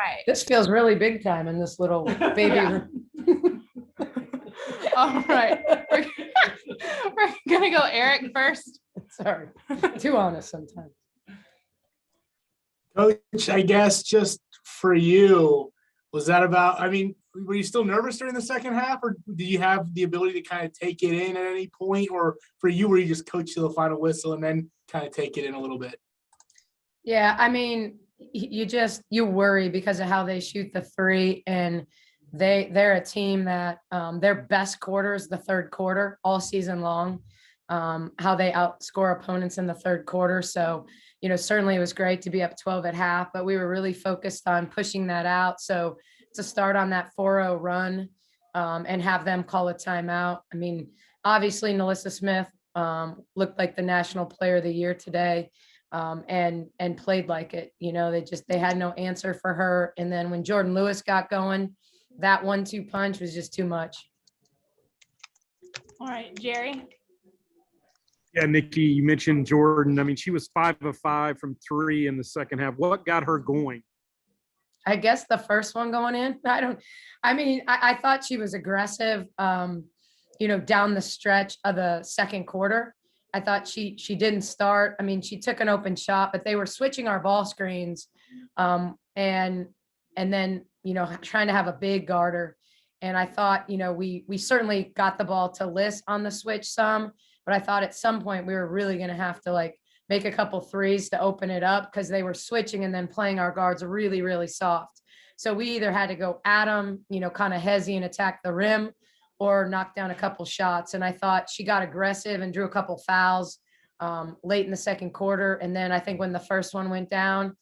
right. This feels really big time in this little baby room. All right. We're going to go Eric first. Sorry. Too honest sometimes. Coach, I guess just for you, was that about, I mean, were you still nervous during the second half, or do you have the ability to kind of take it in at any point? Or for you, were you just coach to the final whistle and then kind of take it in a little bit? Yeah, I mean, you worry because of how they shoot the three, and they're a team that their best quarter is the third quarter all season long, how they outscore opponents in the third quarter. So, certainly it was great to be up 12 at half, but we were really focused on pushing that out. So to start on that 4-0 run and have them call a timeout. I mean, obviously Nalissa Smith looked like the National Player of the Year today. And played like it, they had no answer for her. And then when Jordan Lewis got going, that 1-2 punch was just too much. All right, Jerry. Yeah, Nikki, you mentioned Jordan. I mean, she was 5 of 5 from 3 in the second half. What got her going? I guess the first one going in. I thought she was aggressive, down the stretch of the second quarter. I thought she didn't start. I mean, she took an open shot, but they were switching our ball screens, and then trying to have a big guarder. And I thought, we certainly got the ball to Liz on the switch some, but I thought at some point we were really going to have to make a couple threes to open it up, because they were switching and then playing our guards really, really soft. So we either had to go at them, kind of hezzy and attack the rim, or knock down a couple shots. And I thought she got aggressive and drew a couple fouls late in the second quarter. And then I think when the first one went down,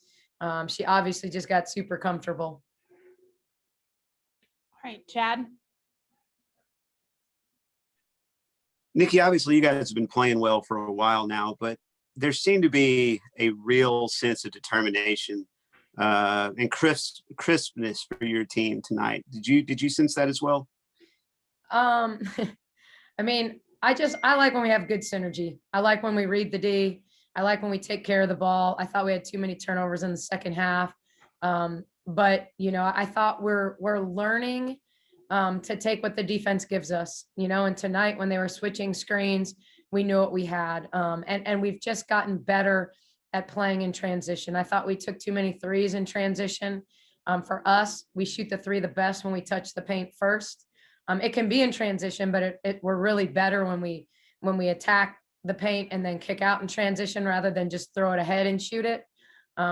she obviously just got super comfortable. All right, Chad. Nikki, obviously you guys have been playing well for a while now, but there seemed to be a real sense of determination and crispness for your team tonight. Did you sense that as well? I mean, I like when we have good synergy. I like when we read the D. I like when we take care of the ball. I thought we had too many turnovers in the second half. But I thought we're learning to take what the defense gives us, and tonight when they were switching screens, we knew what we had. And we've just gotten better at playing in transition. I thought we took too many threes in transition. For us, we shoot the three the best when we touch the paint first. It can be in transition, but we're really better when we attack the paint and then kick out in transition rather than just throw it ahead and shoot it.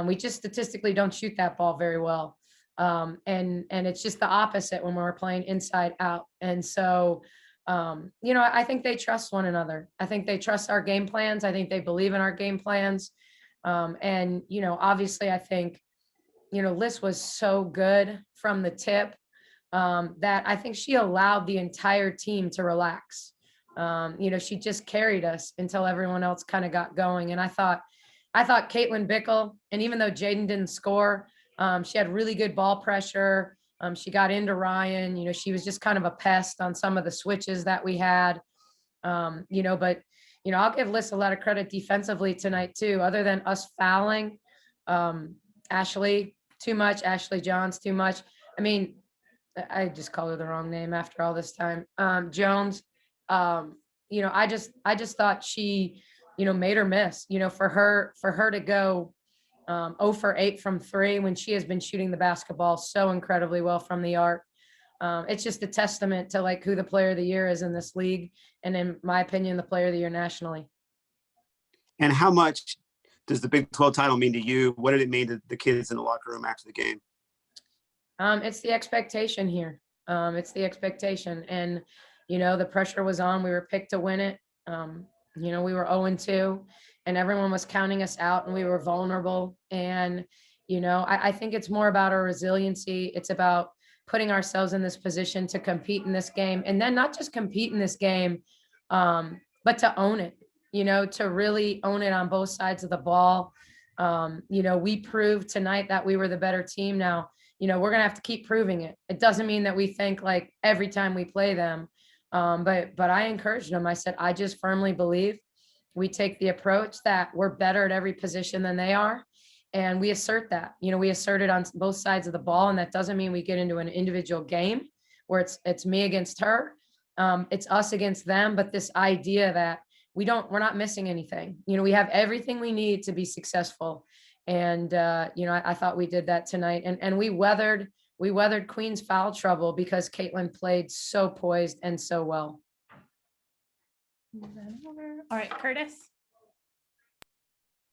We just statistically don't shoot that ball very well. And it's just the opposite when we're playing inside out. And so, I think they trust one another. I think they trust our game plans. I think they believe in our game plans. And obviously I think, Liz was so good from the tip that I think she allowed the entire team to relax. She just carried us until everyone else kind of got going. And I thought Caitlin Bickle, and even though Jaden didn't score, she had really good ball pressure. She got into Ryan, she was just kind of a pest on some of the switches that we had, but I'll give Liz a lot of credit defensively tonight too, other than us fouling Ashley too much, Ashley Johns too much. I mean, I just called her the wrong name after all this time. Jones, I just thought she, made her miss, for her to go 0 for 8 from 3 when she has been shooting the basketball so incredibly well from the arc. It's just a testament to who the player of the year is in this league. And in my opinion, the player of the year nationally. And how much does the Big 12 title mean to you? What did it mean to the kids in the locker room after the game? It's the expectation here. It's the expectation. And, the pressure was on. We were picked to win it. We were 0-2 and everyone was counting us out and we were vulnerable. And, I think it's more about our resiliency. It's about putting ourselves in this position to compete in this game, and then not just compete in this game, but to own it, to really own it on both sides of the ball. We proved tonight that we were the better team. Now, we're going to have to keep proving it. It doesn't mean that we think every time we play them. But I encouraged them. I said, I just firmly believe we take the approach that we're better at every position than they are. And we assert that, we assert it on both sides of the ball. And that doesn't mean we get into an individual game where it's me against her. It's us against them. But this idea that we're not missing anything, we have everything we need to be successful. And, I thought we did that tonight, and we weathered Queen's foul trouble because Caitlin played so poised and so well. All right, Curtis.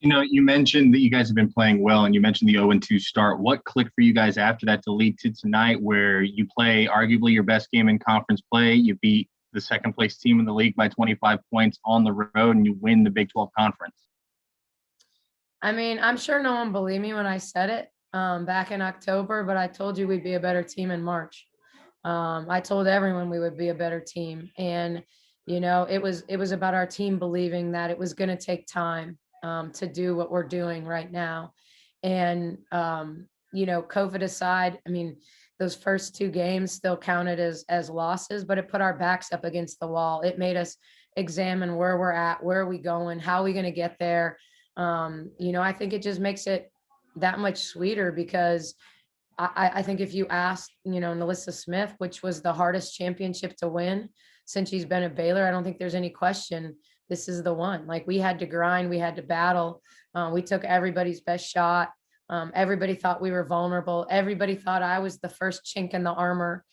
You mentioned that you guys have been playing well, and you mentioned the 0-2 start. What clicked for you guys after that to lead to tonight, where you play arguably your best game in conference play? You beat the second place team in the league by 25 points on the road, and you win the Big 12 conference. I mean, I'm sure no one believed me when I said it back in October, but I told you we'd be a better team in March. I told everyone we would be a better team. And, it was about our team believing that it was going to take time to do what we're doing right now. And, COVID aside, I mean, those first 2 games still counted as losses, but it put our backs up against the wall. It made us examine where we're at, where are we going, how are we going to get there? I think it just makes it that much sweeter because I think if you ask, Nalissa Smith, which was the hardest championship to win since she's been at Baylor, I don't think there's any question this is the one. Like, we had to grind, we had to battle. We took everybody's best shot. Everybody thought we were vulnerable. Everybody thought I was the first chink in the armor.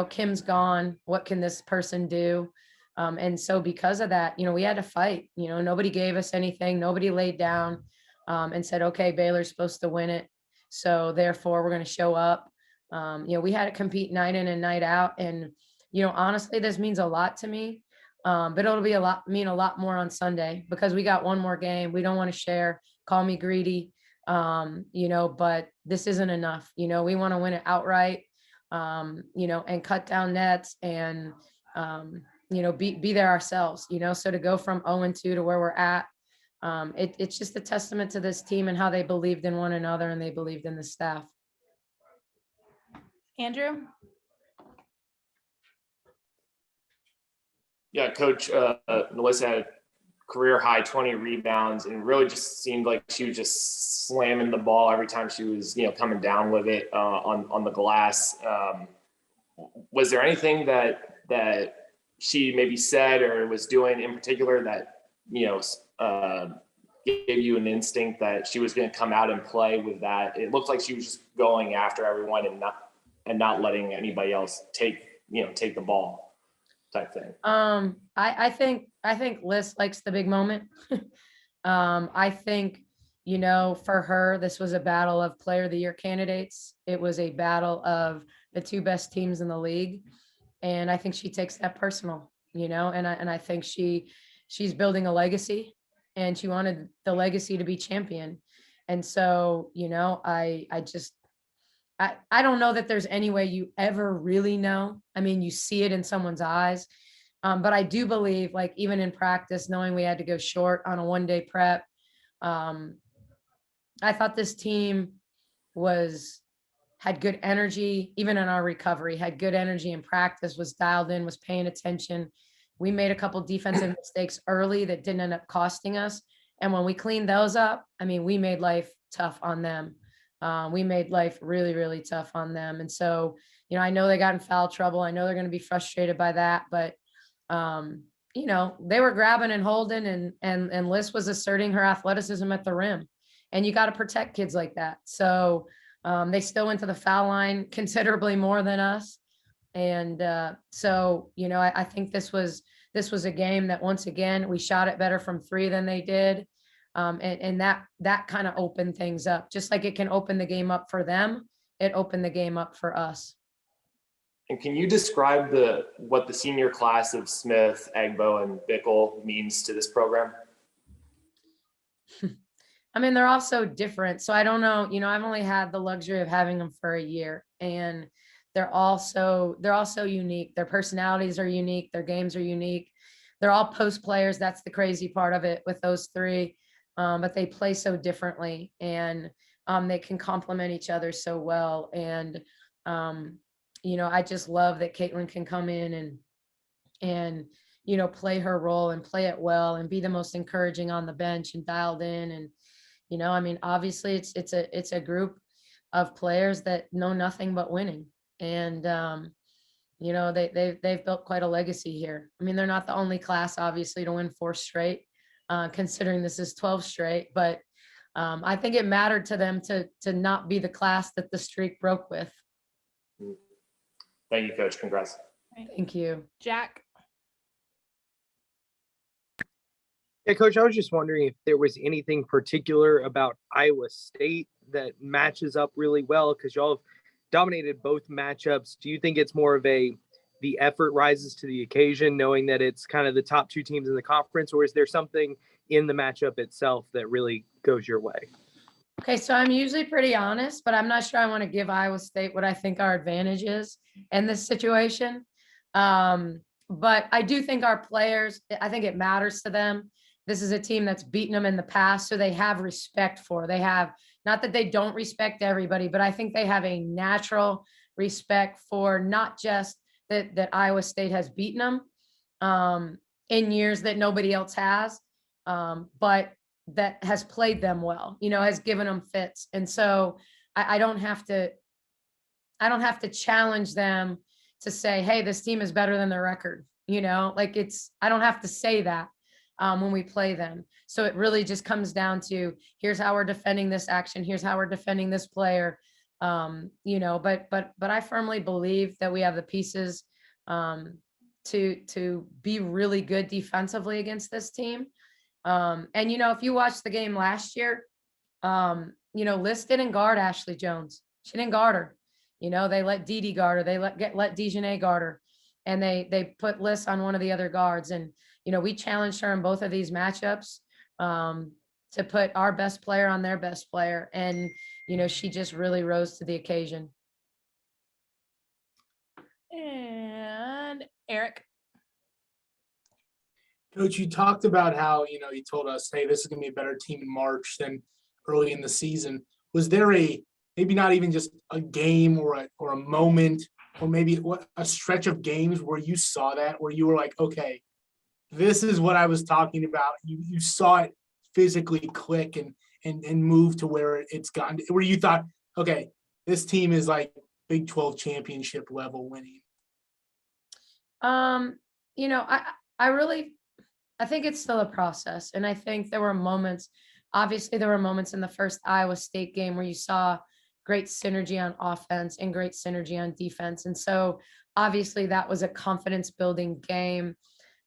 Kim's gone. What can this person do? And so because of that, we had to fight. Nobody gave us anything. Nobody laid down and said, okay, Baylor's supposed to win it, so therefore we're going to show up. We had to compete night in and night out. And, honestly, this means a lot to me. But it'll mean a lot more on Sunday because we got one more game. We don't want to share. Call me greedy, but this isn't enough. We want to win it outright, and cut down nets and, be there ourselves, so to go from 0-2 to where we're at, it's just a testament to this team and how they believed in one another and they believed in the staff. Andrew. Yeah, Coach, Melissa had career high 20 rebounds and really just seemed like she was just slamming the ball every time she was, coming down with it on the glass. Was there anything that she maybe said or was doing in particular that, gave you an instinct that she was going to come out and play with that? It looked like she was just going after everyone and not letting anybody else take the ball type thing. I think Liz likes the big moment. I think, for her, this was a battle of player of the year candidates. It was a battle of the 2 best teams in the league. And I think she takes that personal, and I think she's building a legacy and she wanted the legacy to be champion. And so, I don't know that there's any way you ever really know. I mean, you see it in someone's eyes. But I do believe, like, even in practice, knowing we had to go short on a 1-day prep, I thought this team had good energy, even in our recovery, had good energy in practice, was dialed in, was paying attention. We made a couple defensive mistakes early that didn't end up costing us. And when we cleaned those up, I mean, we made life tough on them. We made life really, really tough on them. And so, I know they got in foul trouble. I know they're going to be frustrated by that, but they were grabbing and holding and Liz was asserting her athleticism at the rim, and you got to protect kids like that. So they still went to the foul line considerably more than us. And so, I think this was a game that, once again, we shot it better from 3 than they did. And that kind of opened things up, just like it can open the game up for them. It opened the game up for us. And can you describe what the senior class of Smith, Agbo, and Bickle means to this program? I mean, they're all so different. So I don't know, I've only had the luxury of having them for a year, and they're all so unique. Their personalities are unique. Their games are unique. They're all post players. That's the crazy part of it with those 3. But they play so differently, and they can complement each other so well. And, I just love that Caitlin can come in and play her role and play it well and be the most encouraging on the bench and dialed in. And, I mean, obviously it's a group of players that know nothing but winning. And, they've built quite a legacy here. I mean, they're not the only class, obviously, to win 4 straight, considering this is 12 straight, but I think it mattered to them to not be the class that the streak broke with. Thank you, Coach. Congrats. Thank you. Jack. Yeah, Coach, I was just wondering if there was anything particular about Iowa State that matches up really well, because y'all have dominated both matchups. Do you think it's more of the effort rises to the occasion, knowing that it's kind of the top 2 teams in the conference, or is there something in the matchup itself that really goes your way? Okay, so I'm usually pretty honest, but I'm not sure I want to give Iowa State what I think our advantage is in this situation. But I do think our players, I think it matters to them. This is a team that's beaten them in the past, so they have respect for. They have, not that they don't respect everybody, but I think they have a natural respect for not just that Iowa State has beaten them in years that nobody else has, but that has played them well, has given them fits. And so I don't have to challenge them to say, hey, this team is better than their record, I don't have to say that when we play them. So it really just comes down to, here's how we're defending this action. Here's how we're defending this player. But I firmly believe that we have the pieces to be really good defensively against this team. And if you watch the game last year, Liz didn't guard Ashley Jones. She didn't guard her. They let Dee guard her. They let Dejanay guard her, and they put Liz on one of the other guards. And we challenged her in both of these matchups to put our best player on their best player, and she just really rose to the occasion. And Eric. Coach, you talked about how, you told us, hey, this is going to be a better team in March than early in the season. Was there maybe not even just a game or a moment, or maybe a stretch of games where you saw that, where you were like, okay, this is what I was talking about. You saw it physically click and move to where it's gotten, where you thought, okay, this team is like Big 12 championship level winning? I think it's still a process. And I think there were moments in the first Iowa State game where you saw great synergy on offense and great synergy on defense. And so obviously that was a confidence building game.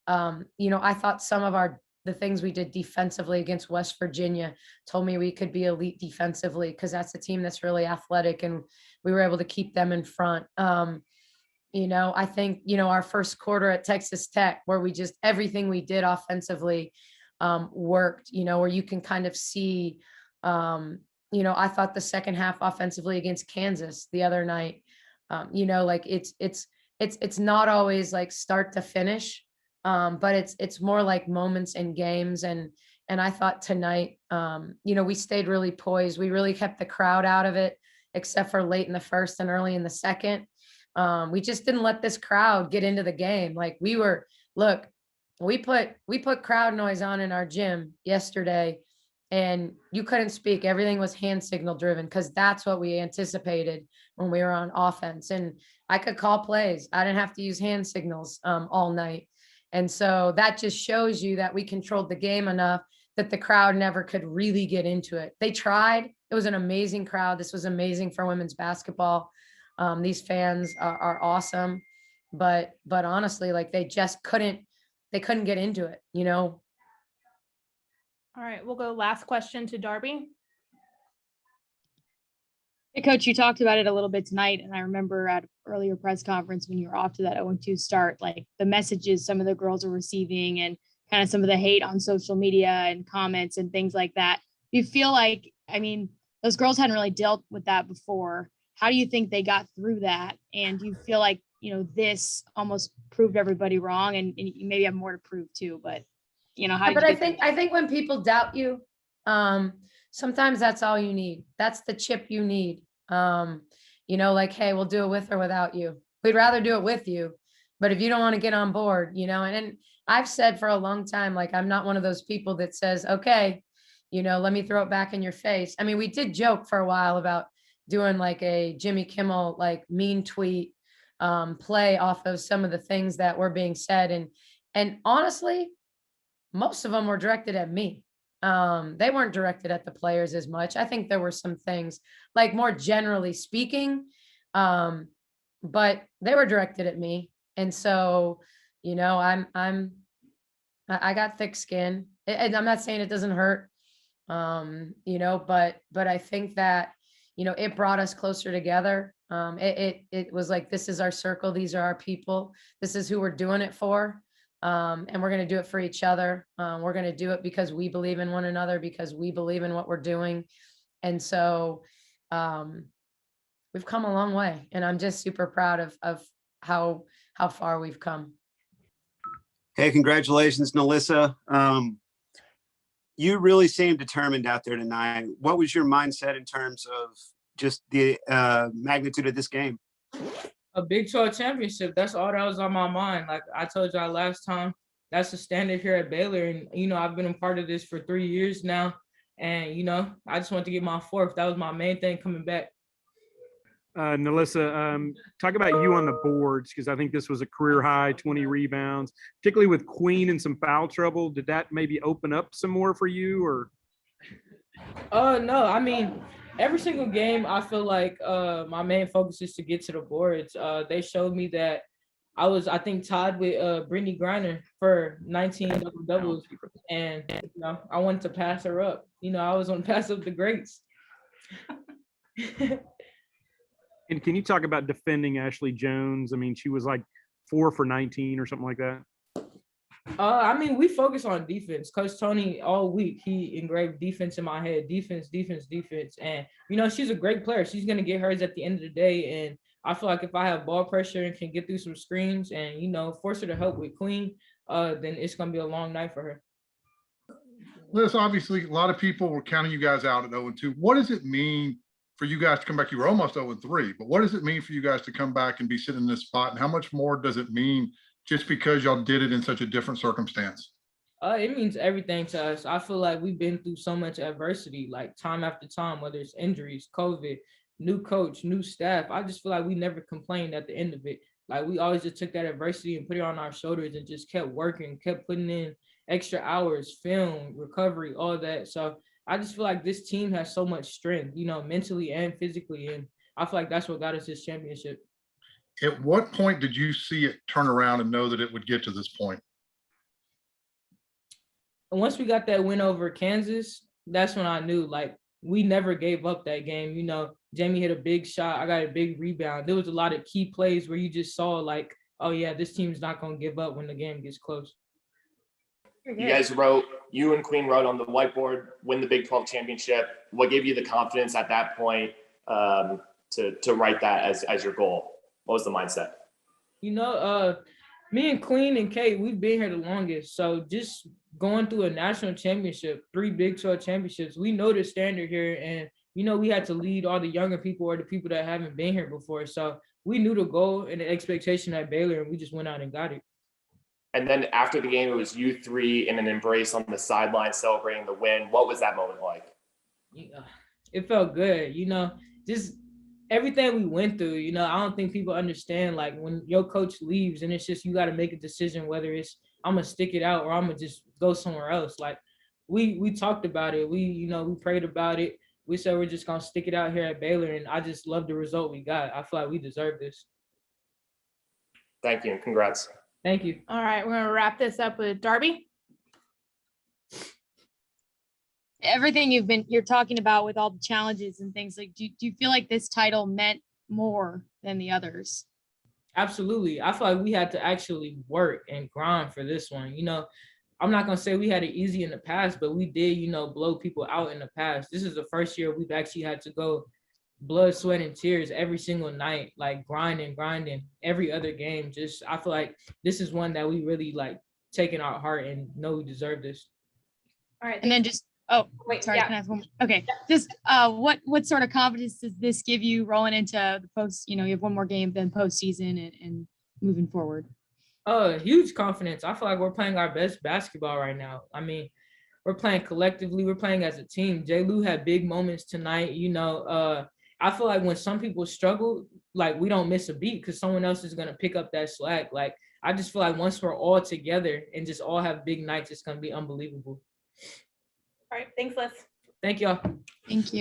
I thought some of the things we did defensively against West Virginia told me we could be elite defensively, because that's a team that's really athletic, and we were able to keep them in front. I think, our first quarter at Texas Tech, where we just, everything we did offensively worked, where you can kind of see, I thought the second half offensively against Kansas the other night, it's not always like start to finish, but it's more like moments in games. And I thought tonight, we stayed really poised. We really kept the crowd out of it, except for late in the first and early in the second. We just didn't let this crowd get into the game. Like we put crowd noise on in our gym yesterday, and you couldn't speak. Everything was hand signal driven, because that's what we anticipated when we were on offense. And I could call plays. I didn't have to use hand signals all night. And so that just shows you that we controlled the game enough that the crowd never could really get into it. They tried. It was an amazing crowd. This was amazing for women's basketball. These fans are awesome, but honestly, like they couldn't get into it, All right, we'll go last question to Darby. Hey, Coach, you talked about it a little bit tonight, and I remember at earlier press conference when you were off to that 0-2 start, like the messages some of the girls are receiving and kind of some of the hate on social media and comments and things like that. You feel like, those girls hadn't really dealt with that before. How do you think they got through that? And do you feel like, this almost proved everybody wrong, and you maybe have more to prove too, but I think when people doubt you, sometimes that's all you need. That's the chip you need. Like, hey, we'll do it with or without you. We'd rather do it with you, but if you don't want to get on board, and I've said for a long time, like, I'm not one of those people that says, okay, let me throw it back in your face. I mean, we did joke for a while about doing like a Jimmy Kimmel, like mean tweet play off of some of the things that were being said. And honestly, most of them were directed at me. They weren't directed at the players as much. I think there were some things like more generally speaking, but they were directed at me. And so, I got thick skin, and I'm not saying it doesn't hurt, but I think that, it brought us closer together. It was like, this is our circle. These are our people. This is who we're doing it for. And we're going to do it for each other. We're going to do it because we believe in one another, because we believe in what we're doing. And so we've come a long way, and I'm just super proud of how far we've come. Hey, congratulations, Nalissa. You really seemed determined out there tonight. What was your mindset in terms of just the magnitude of this game? A Big 12 championship. That's all that was on my mind. Like I told y'all last time, that's the standard here at Baylor. And, I've been a part of this for 3 years now. And, I just want to get my fourth. That was my main thing coming back. Nalissa, talk about you on the boards, because I think this was a career high, 20 rebounds, particularly with Queen and some foul trouble. Did that maybe open up some more for you, or? No, I mean, every single game, I feel like my main focus is to get to the boards. They showed me that I think, tied with Brittany Griner for 19 double-doubles, and I wanted to pass her up. I was on pass up the greats. And can you talk about defending Ashley Jones? I mean, she was like 4 for 19 or something like that. I mean, we focus on defense. Coach Tony, all week, he engraved defense in my head. Defense. And, she's a great player. She's going to get hers at the end of the day. And I feel like if I have ball pressure and can get through some screens and, force her to help with Queen, then it's going to be a long night for her. Liz, obviously, a lot of people were counting you guys out at 0-2. What does it mean for you guys to come back? You were almost 0-3, but what does it mean for you guys to come back and be sitting in this spot? And how much more does it mean just because y'all did it in such a different circumstance? It means everything to us. I feel like we've been through so much adversity, like time after time, whether it's injuries, COVID, new coach, new staff. I just feel like we never complained at the end of it. Like we always just took that adversity and put it on our shoulders and just kept working, kept putting in extra hours, film, recovery, all that. So I just feel like this team has so much strength, mentally and physically. And I feel like that's what got us this championship. At what point did you see it turn around and know that it would get to this point? And once we got that win over Kansas, that's when I knew, like, we never gave up that game. Jamie hit a big shot. I got a big rebound. There was a lot of key plays where you just saw, like, oh, yeah, this team's not going to give up when the game gets close. You and Queen wrote on the whiteboard, win the Big 12 championship. What gave you the confidence at that point to write that as your goal? What was the mindset? Me and Queen and Kate, we've been here the longest. So just going through a national championship, 3 Big 12 championships, we know the standard here. And, we had to lead all the younger people or the people that haven't been here before. So we knew the goal and the expectation at Baylor, and we just went out and got it. And then after the game, it was you three in an embrace on the sideline celebrating the win. What was that moment like? It felt good, just everything we went through. I don't think people understand, like, when your coach leaves and it's just you got to make a decision whether it's I'm going to stick it out or I'm going to just go somewhere else. Like, we talked about it. We prayed about it. We said we're just going to stick it out here at Baylor, and I just love the result we got. I feel like we deserve this. Thank you, and congrats. Thank you. All right, we're gonna wrap this up with Darby. Everything you're talking about with all the challenges and things, like, do you feel like this title meant more than the others? Absolutely. I feel like we had to actually work and grind for this one. I'm not gonna say we had it easy in the past, but we did, blow people out in the past. This is the first year we've actually had to go blood, sweat, and tears every single night, like grinding every other game. Just, I feel like this is one that we really like take in our heart and know we deserve this. All right. And then just, wait, sorry, yeah. can I ask one? Okay. Just what sort of confidence does this give you rolling into the post, you have one more game than postseason and moving forward? Huge confidence. I feel like we're playing our best basketball right now. I mean, we're playing collectively. We're playing as a team. J. Lou had big moments tonight. You know, I feel like when some people struggle, like we don't miss a beat because someone else is gonna pick up that slack. Like I just feel like once we're all together and just all have big nights, it's gonna be unbelievable. All right, thanks, Liz. Thank y'all. Thank you.